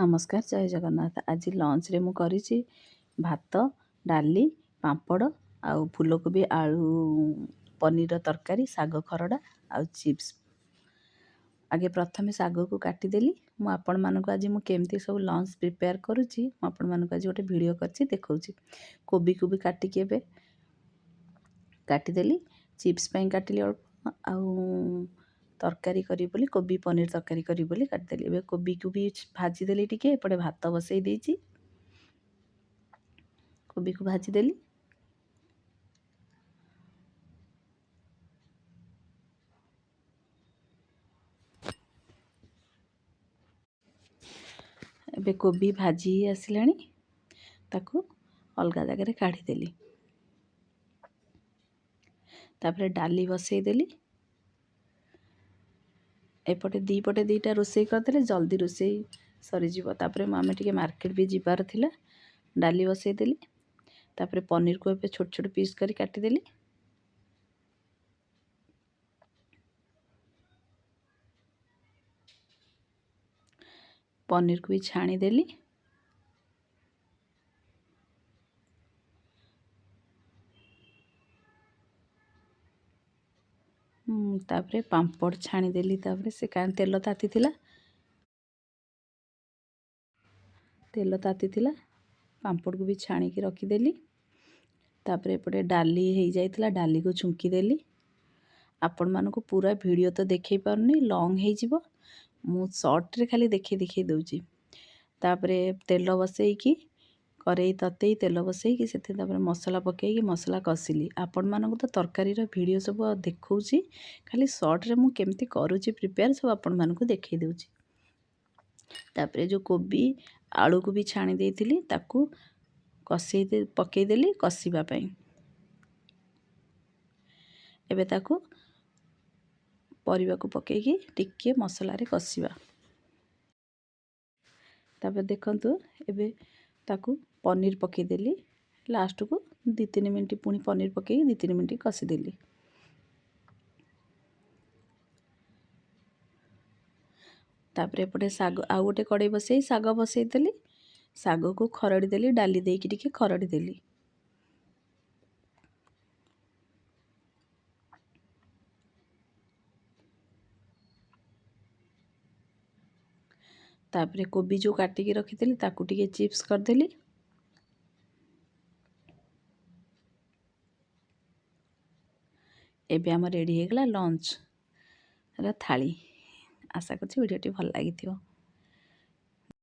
ନମସ୍କାର, ଜୟ ଜଗନ୍ନାଥ। ଆଜି ଲଞ୍ଚରେ ମୁଁ କରିଛି ଭାତ, ଡାଲି, ପାମ୍ପଡ଼ ଆଉ ଫୁଲକୋବି ଆଳୁ ପନିରର ତରକାରୀ, ଶାଗ ଖରଡ଼ା ଆଉ ଚିପ୍ସ। ଆଗେ ପ୍ରଥମେ ଶାଗକୁ କାଟିଦେଲି। ମୁଁ ଆପଣମାନଙ୍କୁ ଆଜି କେମିତି ସବୁ ଲଞ୍ଚ ପ୍ରିପେୟାର କରୁଛି ମୁଁ ଆପଣମାନଙ୍କୁ ଆଜି ଗୋଟେ ଭିଡ଼ିଓ କରିଛି ଦେଖାଉଛି। କୋବିକୁ ବି କାଟିକି ଏବେ କାଟିଦେଲି, ଚିପ୍ସ ପାଇଁ କାଟିଲି ଅଳ୍ପ, ଆଉ ତରକାରୀ କରିବି ବୋଲି କୋବି ପନିର ତରକାରୀ କରିବି ବୋଲି କାଟିଦେଲି। ଏବେ କୋବିକୁ ବି ଭାଜିଦେଲି ଟିକେ, ଏପଟେ ଭାତ ବସେଇ ଦେଇଛି, କୋବିକୁ ଭାଜିଦେଲି। ଏବେ କୋବି ଭାଜି ଆସିଲାଣି, ତାକୁ ଅଲଗା ଜାଗାରେ କାଢ଼ିଦେଲି। ତାପରେ ଡାଲି ବସେଇଦେଲି। ଏପଟେ ଦୁଇପଟେ ଦୁଇଟା ରୋଷେଇ କରିଦେଲେ ଜଲ୍ଦି ରୋଷେଇ ସରିଯିବ। ତାପରେ ଆମେ ଟିକେ ମାର୍କେଟ ବି ଯିବାର ଥିଲା। ଡାଲି ବସେଇଦେଲି, ତାପରେ ପନିରକୁ ଏବେ ଛୋଟ ଛୋଟ ପିସ୍ କରି କାଟିଦେଲି। ପନିରକୁ ବି ଛାଣିଦେଲି। ତାପରେ ପାମ୍ପଡ଼ ଛାଣିଦେଲି। ତାପରେ ସେ ତେଲ ତାତିଥିଲା, ପାମ୍ପଡ଼କୁ ବି ଛାଣିକି ରଖିଦେଲି। ତାପରେ ଏପଟେ ଡାଲି ହେଇଯାଇଥିଲା, ଡାଲିକୁ ଛୁଙ୍କିଦେଲି। ଆପଣମାନଙ୍କୁ ପୁରା ଭିଡ଼ିଓ ତ ଦେଖାଇ ପାରୁନି, ଲଙ୍ଗ୍ ହେଇଯିବ। ମୁଁ ସର୍ଟରେ ଖାଲି ଦେଖେଇ ଦେଉଛି। ତାପରେ ତେଲ ବସେଇକି କରେଇ ତତେଇ ତେଲ ବସେଇକି ସେଥିରେ ତାପରେ ମସଲା ପକେଇକି ମସଲା କଷିଲି। ଆପଣମାନଙ୍କୁ ତ ତରକାରୀର ଭିଡ଼ିଓ ସବୁ ଦେଖାଉଛି, ଖାଲି ସର୍ଟରେ ମୁଁ କେମିତି କରୁଛି ପ୍ରିପେୟାର ସବୁ ଆପଣମାନଙ୍କୁ ଦେଖାଇ ଦେଉଛି। ତାପରେ ଯେଉଁ କୋବି ଆଳୁକୁ ବି ଛାଣି ଦେଇଥିଲି, ତାକୁ ପକେଇଦେଲି କଷିବା ପାଇଁ। ଏବେ ତାକୁ ପରିବାକୁ ପକେଇକି ଟିକେ ମସଲାରେ କଷିବା। ତାପରେ ଦେଖନ୍ତୁ, ଏବେ ତାକୁ ପନିର ପକେଇଦେଲି। ଲାଷ୍ଟକୁ 2-3 ମିନିଟ୍ ପୁଣି ପନିର ପକେଇକି 2-3 ମିନିଟ୍ କଷିଦେଲି। ତାପରେ ଏପଟେ ଶାଗ, ଆଉ ଗୋଟେ କଡ଼େଇ ବସେଇ ଶାଗ ବସେଇଦେଲି। ଶାଗକୁ ଖରଡ଼ିଦେଲି, ଡାଲି ଦେଇକି ଟିକେ ଖରଡ଼ିଦେଲି। ତାପରେ କୋବି ଯେଉଁ କାଟିକି ରଖିଥିଲି ତାକୁ ଟିକେ ଚିପ୍ସ କରିଦେଲି। ଏବେ ଆମର ରେଡ଼ି ହେଇଗଲା ଲଞ୍ଚର ଥାଳି। ଆଶା କରୁଛି ଭିଡ଼ିଓଟି ଭଲ ଲାଗିଥିବ।